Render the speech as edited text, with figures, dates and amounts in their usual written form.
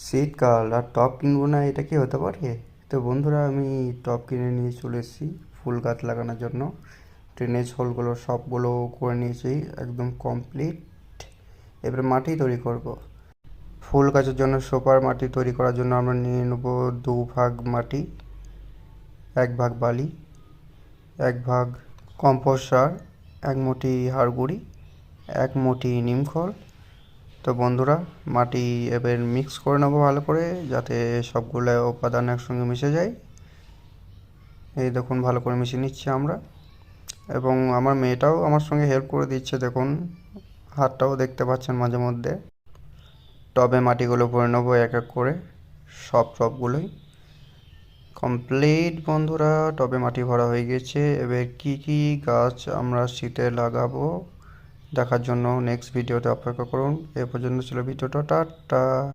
শীতকাল আর টব কিনবো না, এটা কি হতে পারে? তো বন্ধুরা, আমি টব কিনে নিয়ে চলে এসেছি ফুল গাছ লাগানোর জন্য। ড্রেনেজ হোলগুলো সবগুলো করে নিয়েছি, একদম কমপ্লিট। এবারে মাটি তৈরি করব। ফুল গাছের জন্য সুপার মাটি তৈরি করার জন্য আমরা নিয়ে নেব 2 ভাগ মাটি, 1 ভাগ বালি, 1 ভাগ কম্পোস্ট সার, 1 মুঠি হাড় গুঁড়ি, 1 মুঠি নিমখোল। তো বন্ধুরা, মাটি এবার মিক্স করে নেবো ভালো করে, যাতে সবগুলো উপাদান একসঙ্গে মিশে যায়। এই দেখুন, ভালো করে মিশিয়ে নিচ্ছি আমরা। এবং আমার মেয়েটাও আমার সঙ্গে হেল্প করে দিচ্ছে, দেখুন হাতটাও দেখতে পাচ্ছেন মাঝে মধ্যে। টবে মাটিগুলো ভরে নেবো এক এক করে, সব টবগুলোই কমপ্লিট। বন্ধুরা, টবে মাটি ভরা হয়ে গেছে। এবার কি কি গাছ আমরা শীতে লাগাবো দেখার জন্য নেক্সট ভিডিওতে অপেক্ষা করুন। এ পর্যন্ত ছিল ভিডিওটা। টাটা।